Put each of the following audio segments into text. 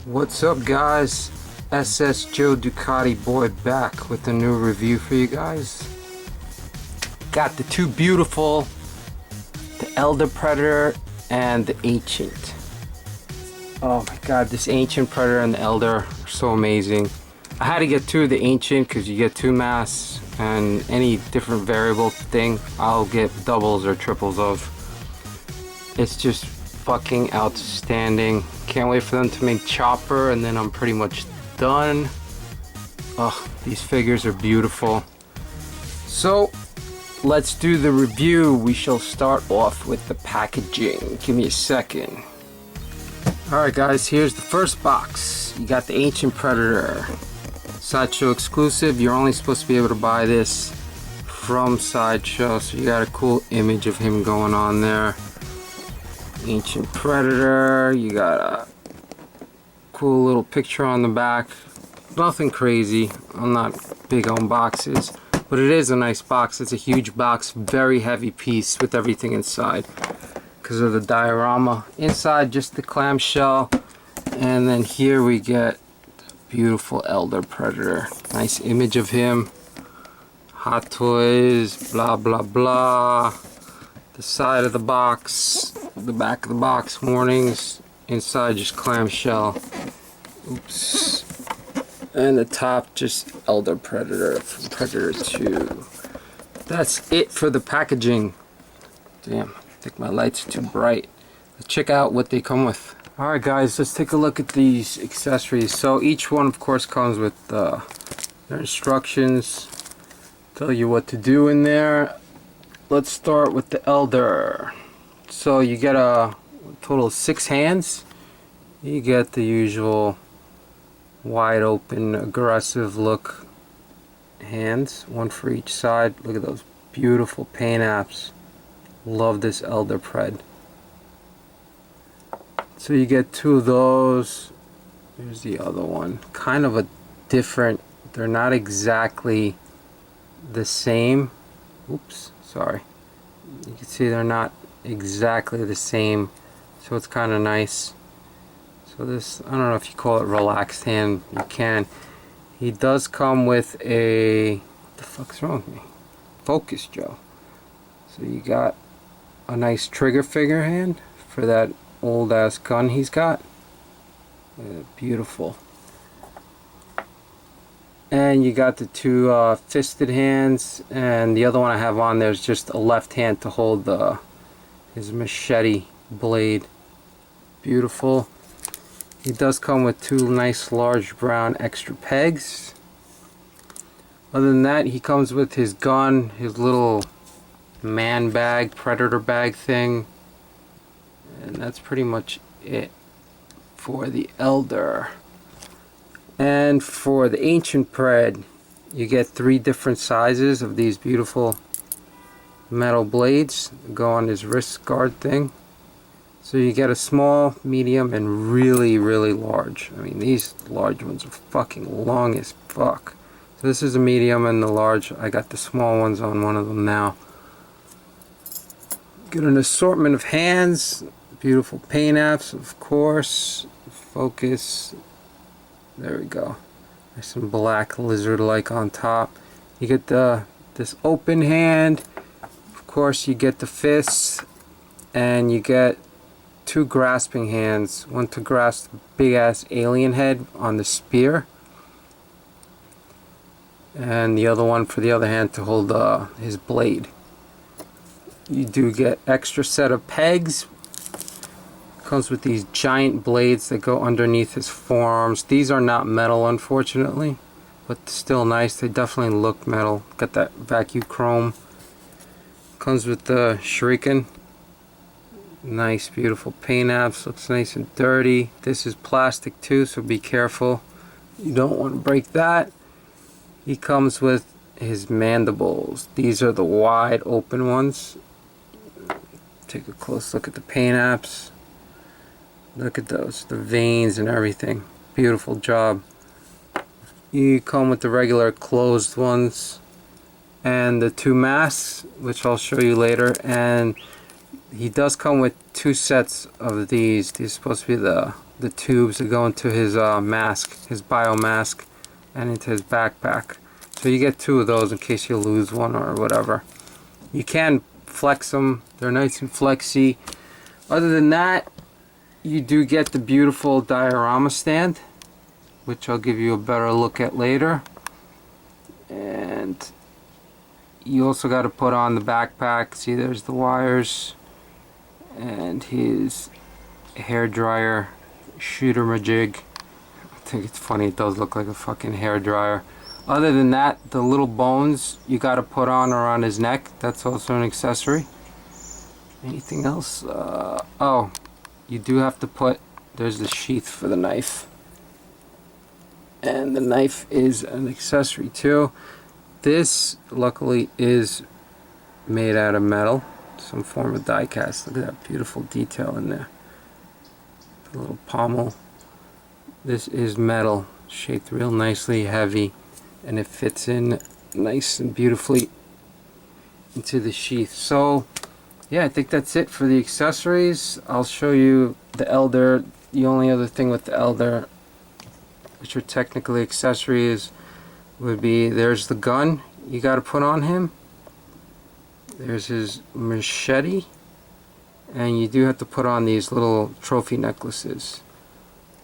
What's up, guys? SS Joe Ducati boy back with a new review for you guys. Got the two beautiful, the Elder Predator and the Ancient. Oh my god, this Ancient Predator and the Elder are so amazing. I had to get two of the Ancient because you get two masks, and any different variable thing I'll get doubles or triples of. It's just fucking outstanding. Can't wait for them to make Chopper, and then I'm pretty much done. Oh, these figures are beautiful. So let's do the review. We shall start off with the packaging. Give me a second. Alright guys, here's the first box. You got the Ancient Predator. Sideshow exclusive. You're only supposed to be able to buy this from Sideshow, so you got a cool image of him going on there. Ancient Predator, you got a cool little picture on the back. Nothing crazy. I'm not big on boxes, but it is a nice box. It's a huge box, very heavy piece with everything inside because of the diorama. Inside, just the clamshell, and then here we get the beautiful Elder Predator. Nice image of him. Hot Toys, blah blah blah. The side of the box, the back of the box, warnings. Inside just clamshell. Oops. And the top just Elder Predator from Predator 2. That's it for the packaging. Damn, I think my lights are too bright. Let's check out what they come with. Alright guys, let's take a look at these accessories. So each one of course comes with their instructions. Tell you what to do in there. Let's start with the Elder. So you get a total of 6 hands. You get the usual wide open, aggressive look hands, one for each side. Look at those beautiful paint apps. Love this Elder Pred. So you get 2 of those. Here's the other one. Kind of a different, they're not exactly the same. Oops. Sorry, you can see they're not exactly the same, so it's kind of nice. So this, I don't know if you call it relaxed hand, you can. He does come with a, what the fuck's wrong with me? Focus Joe. So you got a nice trigger figure hand for that old ass gun he's got. Beautiful. And you got the 2 fisted hands, and the other one I have on there is just a left hand to hold his machete blade. Beautiful. He does come with 2 nice large brown extra pegs. Other than that, he comes with his gun, his little man bag, predator bag thing, and that's pretty much it for the Elder. And for the Ancient Pred, you get 3 different sizes of these beautiful metal blades that go on his wrist guard thing. So you get a small, medium, and really, really large. I mean, these large ones are fucking long as fuck. So this is a medium and the large. I got the small ones on one of them now. Get an assortment of hands, beautiful paint apps, of course. Focus. There we go. There's some black lizard-like on top. You get this open hand. Of course, you get the fists, and you get 2 grasping hands. One to grasp the big-ass alien head on the spear, and the other one for the other hand to hold his blade. You do get extra set of pegs. Comes with these giant blades that go underneath his forearms. These are not metal, unfortunately, but still nice. They definitely look metal. Got that vacuum chrome. Comes with the shuriken. Nice, beautiful paint apps. Looks nice and dirty. This is plastic too, so be careful. You don't want to break that. He comes with his mandibles. These are the wide open ones. Take a close look at the paint apps. Look at those, the veins and everything. Beautiful job. You come with the regular closed ones and the 2 masks, which I'll show you later, and he does come with 2 sets of these. These are supposed to be the the tubes that go into his mask, his bio mask, and into his backpack. So you get 2 of those in case you lose one or whatever. You can flex them. They're nice and flexy. Other than that, you do get the beautiful diorama stand, which I'll give you a better look at later. And you also got to put on the backpack. See, there's the wires and his hair dryer shooter majig. I think it's funny, it does look like a fucking hair dryer. Other than that, the little bones you got to put on around his neck, that's also an accessory. Anything else? Oh, you do have to put, there's the sheath for the knife, and the knife is an accessory too. This luckily is made out of metal, some form of die cast. Look at that beautiful detail in there, the little pommel. This is metal, shaped real nicely, heavy, and it fits in nice and beautifully into the sheath. So yeah, I think that's it for the accessories. I'll show you the Elder. The only other thing with the Elder, which are technically accessories, would be, there's the gun you got to put on him. There's his machete, and you do have to put on these little trophy necklaces.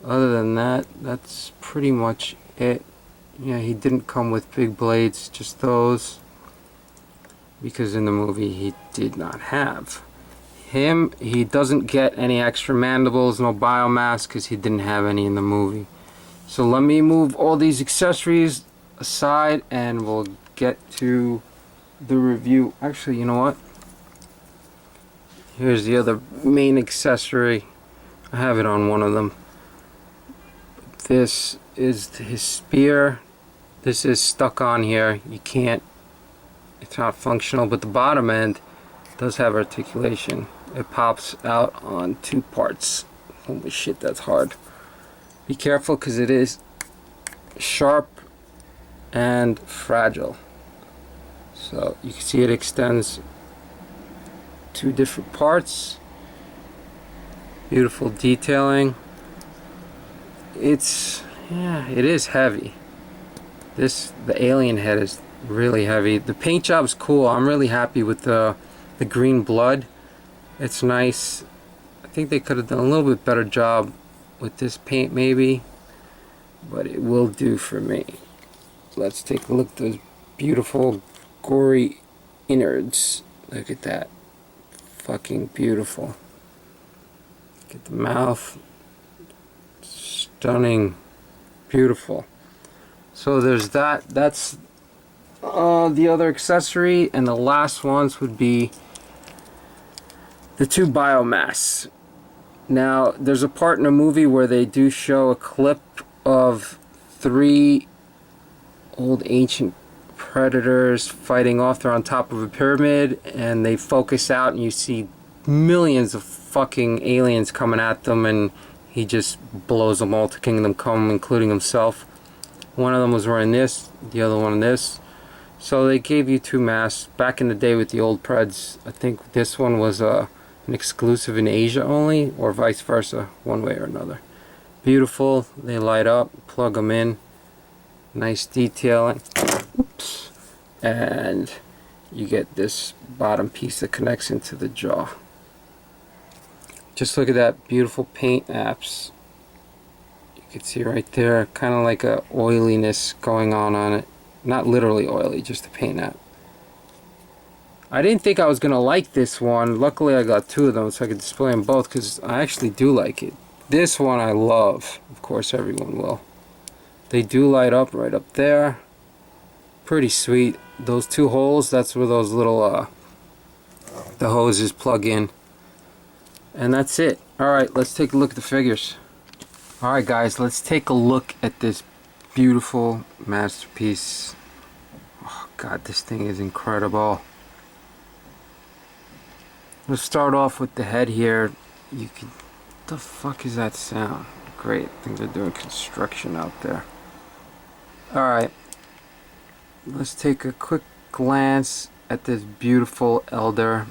Other than that, that's pretty much it. Yeah, he didn't come with big blades, just those, because in the movie he did not have him. He doesn't get any extra mandibles, no biomass, because he didn't have any in the movie. So let me move all these accessories aside and we'll get to the review. Actually, you know what? Here's the other main accessory. I have it on one of them. This is his spear. This is stuck on here. You can't, it's not functional, but the bottom end does have articulation. It pops out on 2 parts. Holy shit, that's hard. Be careful because it is sharp and fragile. So you can see it extends 2 different parts. Beautiful detailing. It's, yeah, it is heavy. The alien head is really heavy. The paint job's cool. I'm really happy with the green blood. It's nice. I think they could have done a little bit better job with this paint maybe, but it will do for me. Let's take a look at those beautiful gory innards. Look at that. Fucking beautiful. Look at the mouth. Stunning. Beautiful. So there's that. That's the other accessory, and the last ones would be the 2 biomass. Now there's a part in the movie where they do show a clip of 3 old ancient predators fighting off. They're on top of a pyramid and they focus out and you see millions of fucking aliens coming at them, and he just blows them all to Kingdom Come, including himself. One of them was wearing this, the other one this. So they gave you 2 masks. Back in the day with the old Preds, I think this one was an exclusive in Asia only, or vice versa, one way or another. Beautiful. They light up, plug them in. Nice detailing. Oops. And you get this bottom piece that connects into the jaw. Just look at that beautiful paint apps. You can see right there, kind of like a oiliness going on it. Not literally oily, just the paint app. I didn't think I was going to like this one. Luckily I got 2 of them so I could display them both, because I actually do like it. This one I love. Of course everyone will. They do light up right up there. Pretty sweet. Those 2 holes, that's where those little the hoses plug in. And that's it. Alright, let's take a look at the figures. Alright guys, let's take a look at this beautiful masterpiece. Oh god, this thing is incredible. Let's start off with the head here. You can, what the fuck is that sound? Great, I think they're doing construction out there. Alright, let's take a quick glance at this beautiful Elder.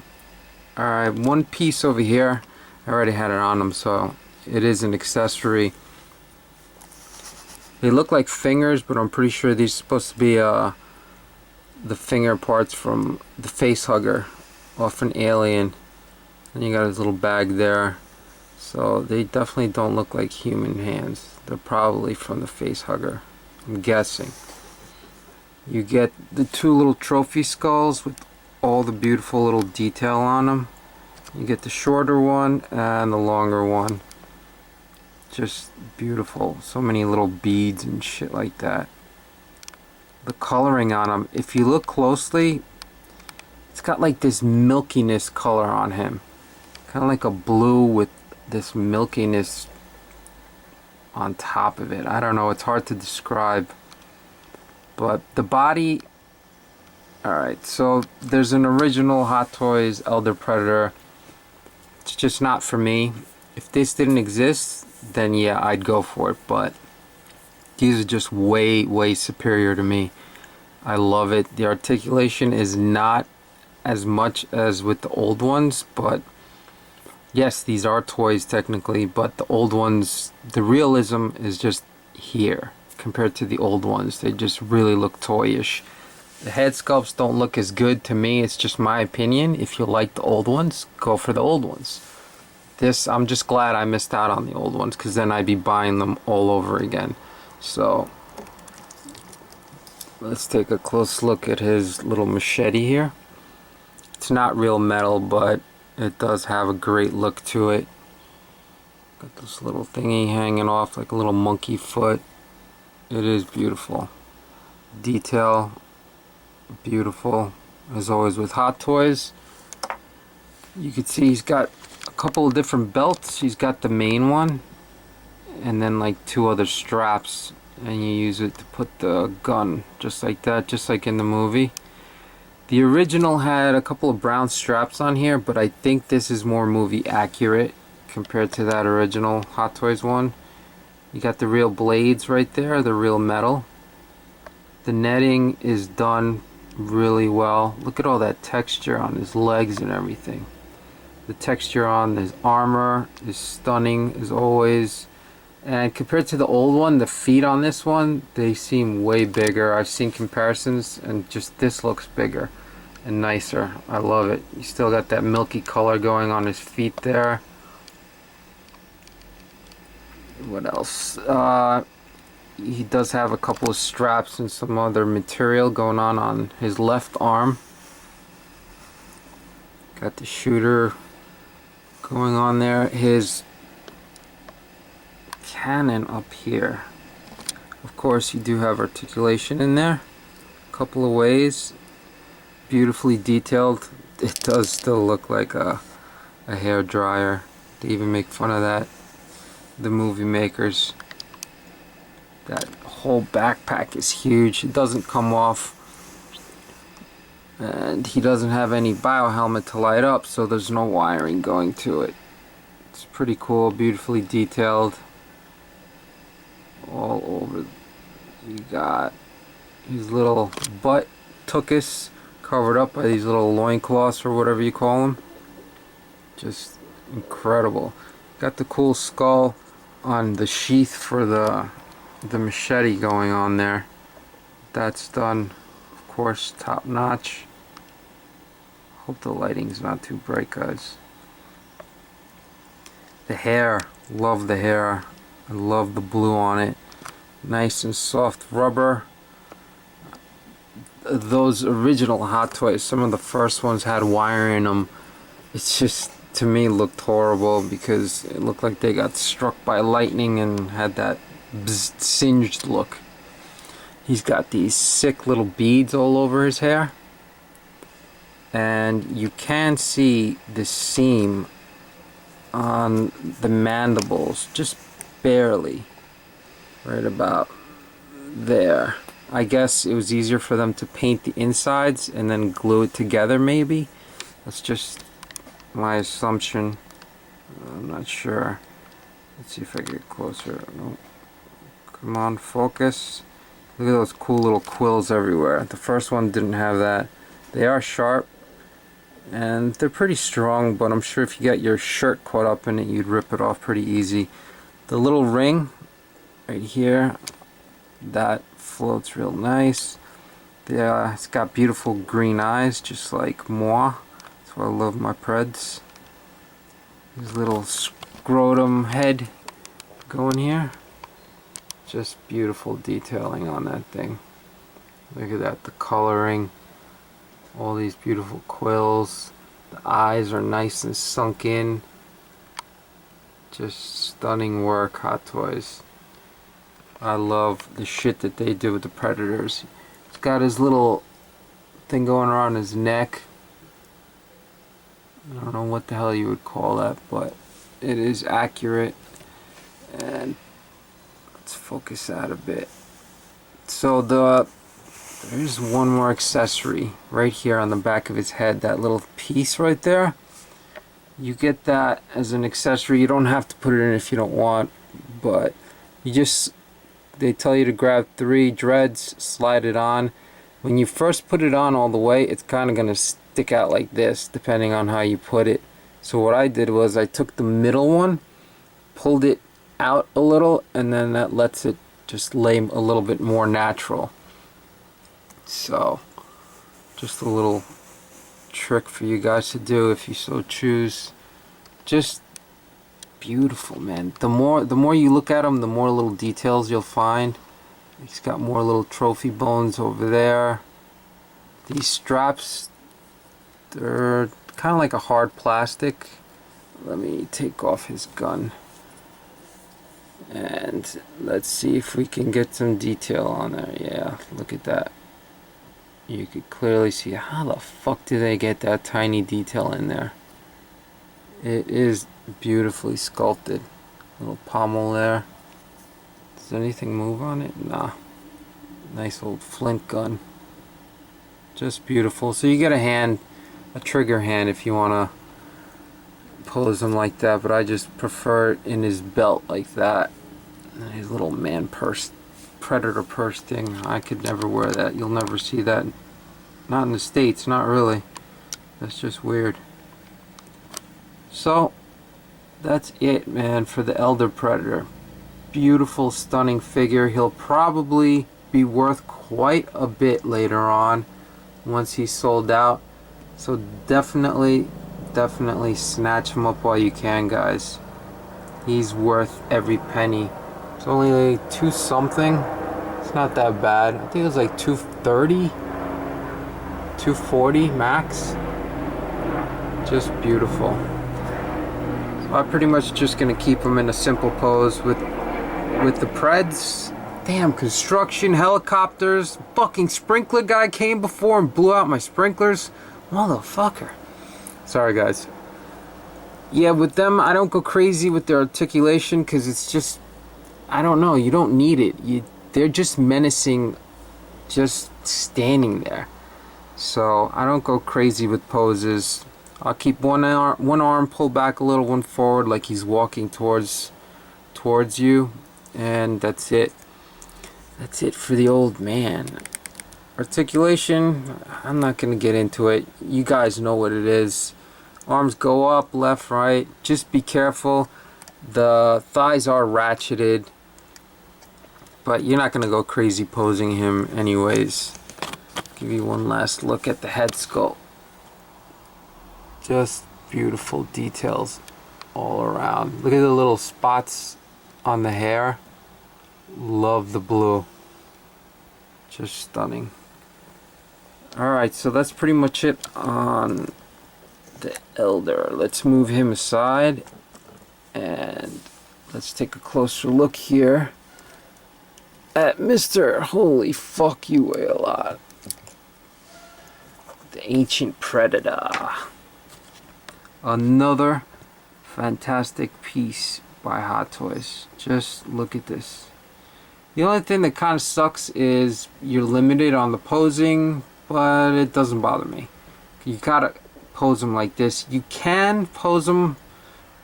Alright, one piece over here, I already had it on them, so it is an accessory. They look like fingers, but I'm pretty sure these are supposed to be the finger parts from the face hugger off an Alien. And you got his little bag there. So they definitely don't look like human hands. They're probably from the face hugger, I'm guessing. You get the two little trophy skulls with all the beautiful little detail on them. You get the shorter one and the longer one. Just beautiful. So many little beads and shit like that. The coloring on him, if you look closely, it's got like this milkiness color on him. Kind of like a blue with this milkiness on top of it. I don't know, it's hard to describe. But the body... Alright, so there's an original Hot Toys Elder Predator. It's just not for me. If this didn't exist, then yeah, I'd go for it. But these are just way, way superior to me. I love it. The articulation is not as much as with the old ones, but yes, these are toys technically, but the old ones, the realism is just here compared to the old ones. They just really look toyish. The head sculpts don't look as good to me. It's just my opinion. If you like the old ones, go for the old ones. This, I'm just glad I missed out on the old ones, because then I'd be buying them all over again. So let's take a close look at his little machete here. It's not real metal, but it does have a great look to it. Got this little thingy hanging off like a little monkey foot. It is beautiful. Detail, beautiful. As always with Hot Toys. You can see he's got a couple of different belts. He's got the main one, and then like two other straps, and you use it to put the gun just like that, just like in the movie. The original had a couple of brown straps on here, but I think this is more movie accurate compared to that original Hot Toys one. You got the real blades right there, the real metal. The netting is done really well. Look at all that texture on his legs and everything. The texture on his armor is stunning as always. And compared to the old one, the feet on this one, they seem way bigger. I've seen comparisons, and just this looks bigger and nicer. I love it. You still got that milky color going on his feet there. What else? He does have a couple of straps and some other material going on his left arm. Got the shooter going on there. His cannon up here. Of course, you do have articulation in there. A couple of ways. Beautifully detailed. It does still look like a hair dryer. They even make fun of that. The movie makers. That whole backpack is huge. It doesn't come off. And he doesn't have any biohelmet to light up, so there's no wiring going to it. It's pretty cool, beautifully detailed. All over. You got his little butt tuchus covered up by these little loincloths or whatever you call them. Just incredible. Got the cool skull on the sheath for the machete going on there. That's done, of course, top notch. Hope the lighting's not too bright, guys. The hair, love the hair. I love the blue on it. Nice and soft rubber. Those original Hot Toys, some of the first ones had wire in them. It's just, to me, looked horrible because it looked like they got struck by lightning and had that singed look. He's got these sick little beads all over his hair, and you can see the seam on the mandibles, just barely, right about there. I guess it was easier for them to paint the insides and then glue it together, maybe. That's just my assumption. I'm not sure. Let's see if I get closer. No. Come on, focus. Look at those cool little quills everywhere. The first one didn't have that. They are sharp, and they're pretty strong, but I'm sure if you got your shirt caught up in it, you'd rip it off pretty easy. The little ring right here, that floats real nice. It's got beautiful green eyes, just like moi. That's why I love my Preds. His little scrotum head going here. Just beautiful detailing on that thing. Look at that, the coloring. All these beautiful quills. The eyes are nice and sunk in. Just stunning work, Hot Toys. I love the shit that they do with the Predators. He's got his little thing going around his neck. I don't know what the hell you would call that, but it is accurate. And let's focus that a bit. So there's one more accessory right here on the back of his head, that little piece right there. You get that as an accessory. You don't have to put it in if you don't want, but they tell you to grab 3 dreads, slide it on. When you first put it on all the way, it's kind of going to stick out like this, depending on how you put it. So what I did was I took the middle one, pulled it out a little, and then that lets it just lay a little bit more natural. So, just a little trick for you guys to do if you so choose. Just beautiful, man. The more you look at them, the more little details you'll find. He's got more little trophy bones over there. These straps, they're kind of like a hard plastic. Let me take off his gun. And let's see if we can get some detail on there. Yeah, look at that. You could clearly see how the fuck do they get that tiny detail in there. It is beautifully sculpted. Little pommel there. Does anything move on it? Nah. Nice old flint gun. Just beautiful. So you get a trigger hand if you want to pose him like that, but I just prefer it in his belt like that. And his little man purse, Predator purse thing. I could never wear that. You'll never see that. Not in the States, not really. That's just weird. So, that's it, man, for the Elder Predator. Beautiful, stunning figure. He'll probably be worth quite a bit later on once he's sold out. So definitely snatch him up while you can, guys. He's worth every penny. It's only like 2 something. It's not that bad. I think it was like 230, 240 max. Just beautiful. So I'm pretty much just gonna keep him in a simple pose with the Preds. Damn, construction, helicopters, fucking sprinkler guy came before and blew out my sprinklers. Motherfucker. Sorry, guys. Yeah, with them, I don't go crazy with their articulation because it's just, I don't know, you don't need it. They're just menacing, just standing there. So I don't go crazy with poses. I'll keep one arm pulled back a little, one forward, like he's walking towards you, and that's it. That's it for the old man. Articulation, I'm not gonna get into it. You guys know what it is. Arms go up, left, right. Just be careful. The thighs are ratcheted, but you're not gonna go crazy posing him anyways. Give you one last look at the head sculpt. Just beautiful details all around. Look at the little spots on the hair. Love the blue. Just stunning. Alright, so that's pretty much it on the Elder. Let's move him aside and let's take a closer look here at Mr. Holy Fuck You Weigh a Lot, the Ancient Predator. Another fantastic piece by Hot Toys. Just look at this. The only thing that kind of sucks is you're limited on the posing, but it doesn't bother me. You gotta pose them like this. You can pose them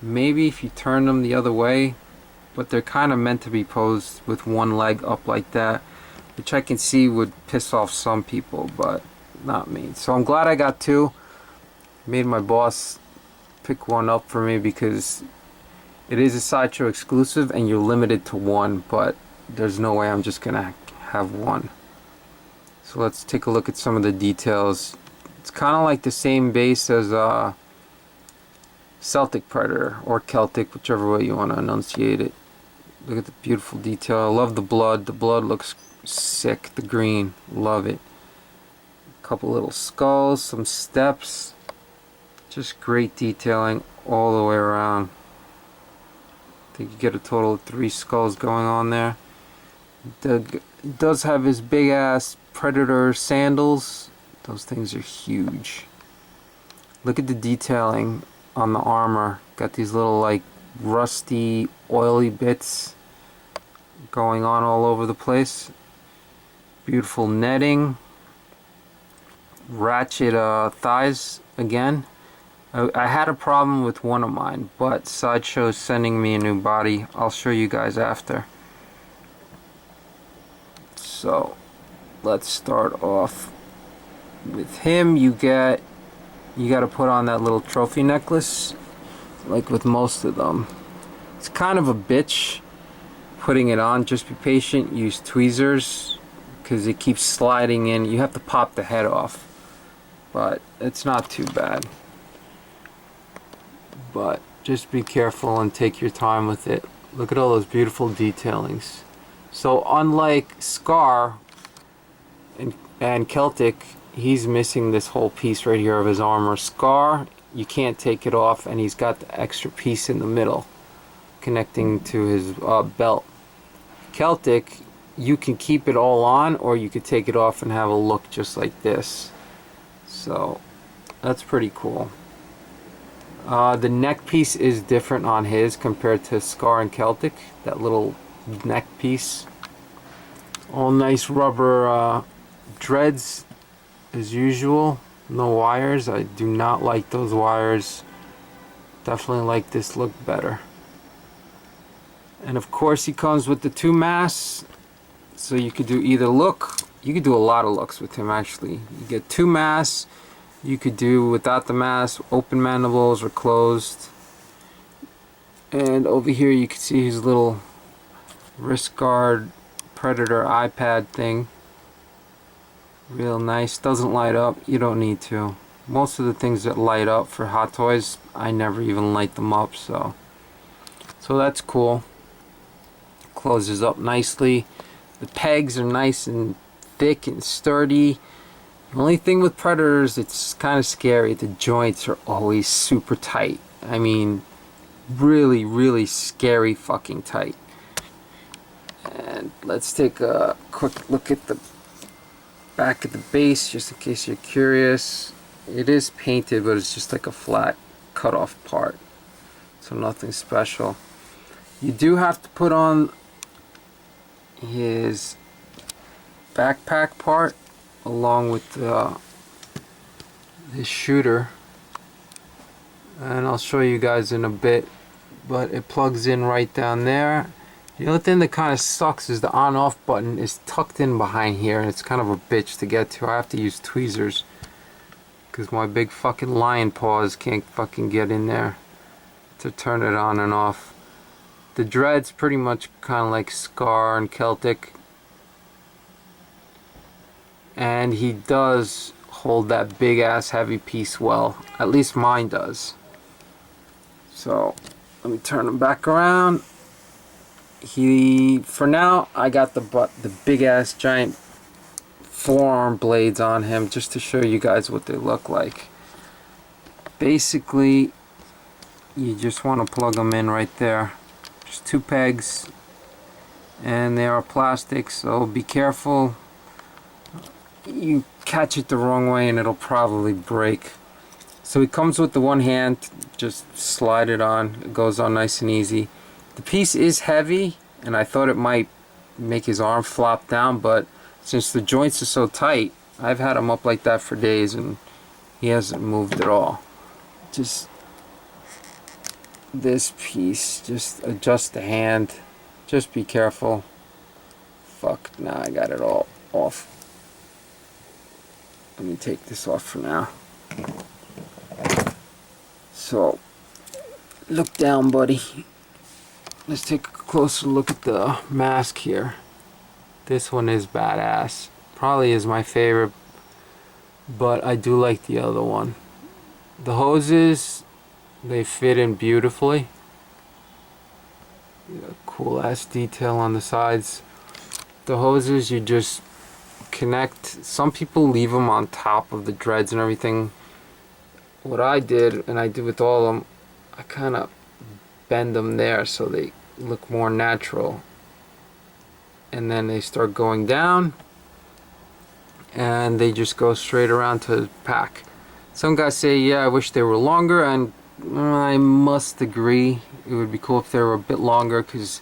maybe if you turn them the other way, but they're kind of meant to be posed with one leg up like that, which I can see would piss off some people, but not me. So I'm glad I got 2. Made my boss pick one up for me because it is a Sideshow exclusive and you're limited to one, but there's no way I'm just gonna have one. So let's take a look at some of the details. It's kind of like the same base as Celtic Predator or Celtic, whichever way you want to enunciate it. Look at the beautiful detail. I love the blood. The blood looks sick. The green, love it. A couple little skulls, some steps. Just great detailing all the way around. I think you get a total of 3 skulls going on there. It does have his big ass Predator sandals. Those things are huge. Look at the detailing on the armor. Got these little like rusty oily bits going on all over the place. Beautiful netting. Ratchet thighs again. I had a problem with one of mine, but Sideshow is sending me a new body. I'll show you guys after. So let's start off with him. You got to put on that little trophy necklace, like with most of them. It's kind of a bitch putting it on. Just be patient. Use tweezers because it keeps sliding in. You have to pop the head off, but it's not too bad. But just be careful and take your time with it. Look at all those beautiful detailings. So unlike Scar and Celtic, he's missing this whole piece right here of his armor. Scar, you can't take it off, and he's got the extra piece in the middle connecting to his belt. Celtic, you can keep it all on, or you could take it off and have a look just like this. So that's pretty cool. The neck piece is different on his compared to Scar and Celtic. That little neck piece. All nice rubber dreads as usual. No wires. I do not like those wires. Definitely like this look better. And of course he comes with the 2 masks. So you could do either look. You could do a lot of looks with him actually. You get 2 masks. You could do without the mask, open mandibles or closed. And over here you can see his little wrist guard Predator iPad thing. Real nice. Doesn't light up. You don't need to. Most of the things that light up for Hot Toys, I never even light them up. So that's cool. Closes up nicely. The pegs are nice and thick and sturdy. The only thing with Predators, it's kind of scary. The joints are always super tight. I mean, really, really scary fucking tight. And let's take a quick look at the back of the base, just in case you're curious. It is painted, but it's just like a flat cut off part. So nothing special. You do have to put on his backpack part along with this shooter, and I'll show you guys in a bit, but it plugs in right down there. The only thing that kind of sucks is the on off button is tucked in behind here, and it's kind of a bitch to get to. I have to use tweezers because my big fucking lion paws can't fucking get in there to turn it on and off. The dread's pretty much kind of like Scar and Celtic. And he does hold that big ass heavy piece well. At least mine does. So let me turn him back around. For now, I got the big ass giant forearm blades on him just to show you guys what they look like. Basically, you just want to plug them in right there. Just 2 pegs, and they are plastic, so be careful. You catch it the wrong way and it'll probably break. So it comes with the one hand, just slide it on. It goes on nice and easy. The piece is heavy, and I thought it might make his arm flop down, but since the joints are so tight, I've had him up like that for days and he hasn't moved at all. Just this piece, just adjust the hand. Just be careful. Fuck, now I got it all off. Let me take this off for now. So look down, buddy. Let's take a closer look at the mask here. This one is badass. Probably is my favorite, but I do like the other one. The hoses, they fit in beautifully. Cool ass detail on the sides. The hoses, you just connect. Some people leave them on top of the dreads and everything. What I did, and I did with all of them, I kind of bend them there so they look more natural, and then they start going down and they just go straight around to the pack. Some guys say, yeah, I wish they were longer, and I must agree. It would be cool if they were a bit longer, because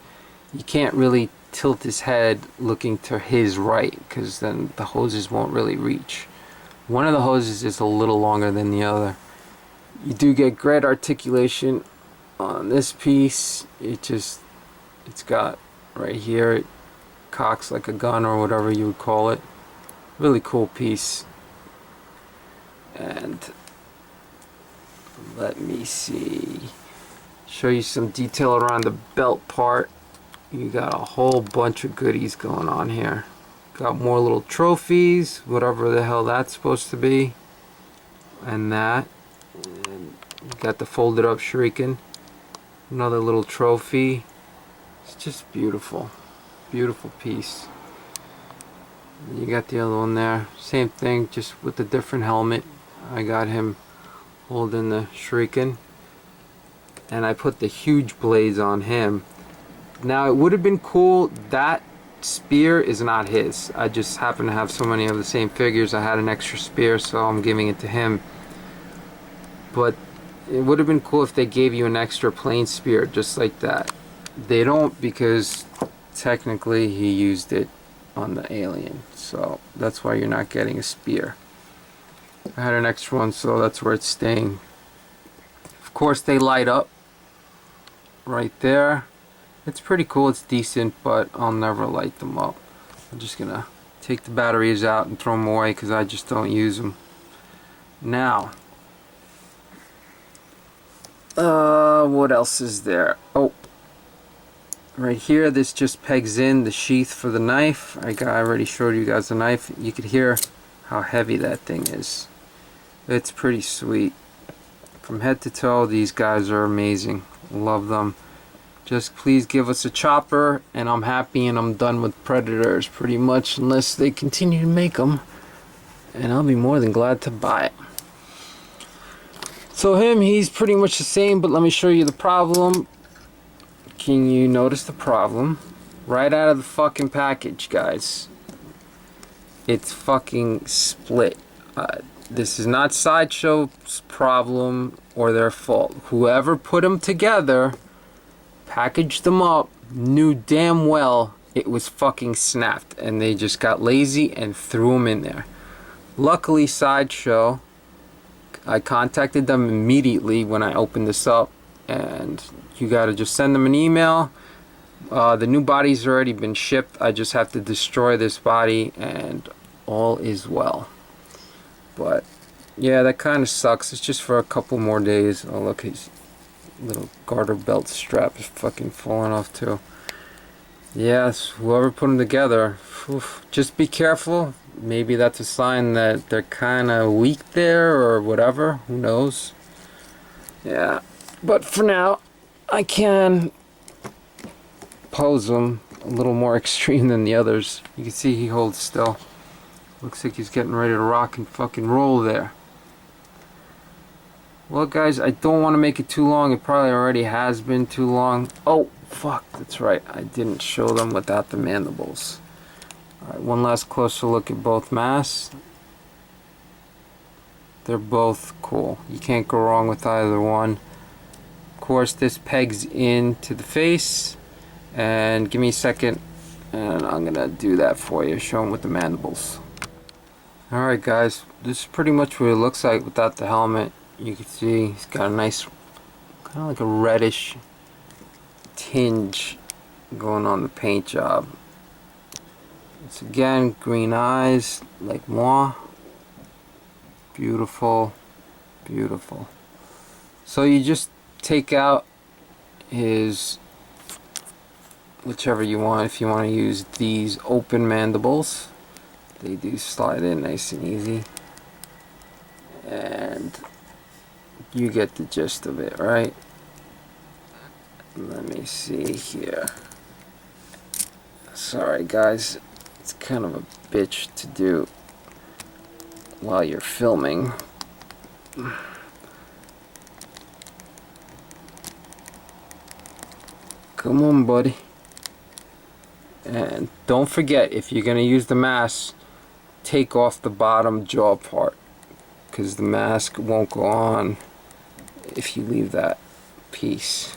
you can't really tilt his head looking to his right, because then the hoses won't really reach. One of the hoses is a little longer than the other. You do get great articulation on this piece. It's got right here, it cocks like a gun or whatever you would call it. Really cool piece. And let me see, show you some detail around the belt part. You got a whole bunch of goodies going on here. Got more little trophies, whatever the hell that's supposed to be, and that. And you got the folded up shuriken, another little trophy. It's just beautiful, beautiful piece. You got the other one there, same thing, just with a different helmet. I got him holding the shuriken, and I put the huge blades on him. Now it would have been cool, that spear is not his. I just happen to have so many of the same figures. I had an extra spear, so I'm giving it to him. But it would have been cool if they gave you an extra plain spear just like that. They don't, because technically he used it on the alien, so that's why you're not getting a spear. I had an extra one, so that's where it's staying. Of course they light up right there. It's pretty cool, it's decent, but I'll never light them up. I'm just gonna take the batteries out and throw them away because I just don't use them. Now, what else is there? Oh, right here, this just pegs in the sheath for the knife. I already showed you guys the knife. You could hear how heavy that thing is. It's pretty sweet. From head to toe, these guys are amazing. Love them. Just please give us a chopper, and I'm happy, and I'm done with Predators pretty much, unless they continue to make them, and I'll be more than glad to buy it. So he's pretty much the same, but let me show you the problem. Can you notice the problem? Right out of the fucking package, guys. It's fucking split. This is not Sideshow's problem or their fault. Whoever put them together, packaged them up, knew damn well it was fucking snapped, and they just got lazy and threw them in there. Luckily, Sideshow, I contacted them immediately when I opened this up, and you gotta just send them an email. The new body's already been shipped. I just have to destroy this body and all is well. But yeah, that kind of sucks. It's just for a couple more days. Oh look, his little garter belt strap is fucking falling off too. Yes, whoever put them together, oof, just be careful. Maybe that's a sign that they're kind of weak there or whatever. Who knows? Yeah, but for now, I can pose them a little more extreme than the others. You can see he holds still. Looks like he's getting ready to rock and fucking roll there. Well guys, I don't want to make it too long. It probably already has been too long. Oh, fuck, that's right. I didn't show them without the mandibles. Alright, one last closer look at both masks. They're both cool. You can't go wrong with either one. Of course, this pegs into the face. And give me a second, and I'm gonna do that for you. Show them with the mandibles. Alright guys, this is pretty much what it looks like without the helmet. You can see he's got a nice, kind of like a reddish tinge going on the paint job. It's again green eyes like moi. Beautiful, beautiful. So you just take out his, whichever you want. If you want to use these open mandibles, they do slide in nice and easy, and you get the gist of it, right? Let me see here. Sorry guys, it's kind of a bitch to do while you're filming. Come on, buddy. And don't forget, if you're gonna use the mask, take off the bottom jaw part, because the mask won't go on if you leave that piece.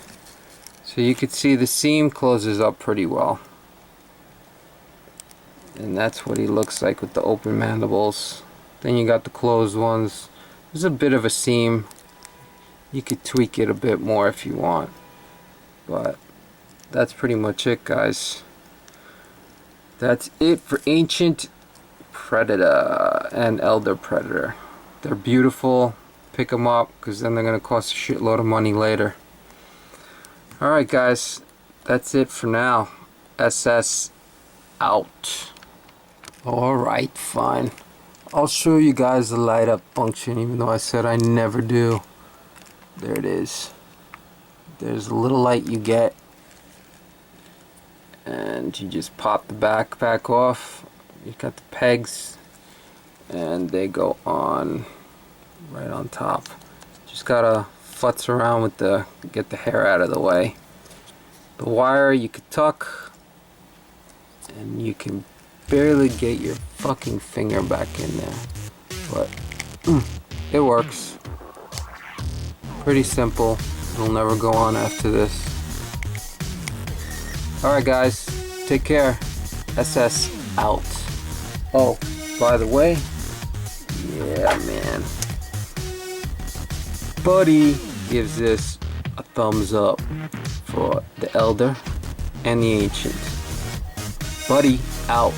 So you can see the seam closes up pretty well, and that's what he looks like with the open mandibles. Then you got the closed ones. There's a bit of a seam. You could tweak it a bit more if you want, but that's pretty much it, guys. That's it for Ancient Predator and Elder Predator. They're beautiful. Pick them up, because then they're going to cost a shitload of money later. Alright guys, that's it for now. SS out. Alright, fine. I'll show you guys the light up function, even though I said I never do. There it is. There's a little light you get, and you just pop the backpack off. You got the pegs, and they go on right on top. Just gotta futz around with get the hair out of the way. The wire you could tuck, and you can barely get your fucking finger back in there, but it works. Pretty simple. It'll never go on after this. Alright guys, take care. SS out. Oh, by the way, yeah man, Buddy gives this a thumbs up for the Elder and the Ancient. Buddy out.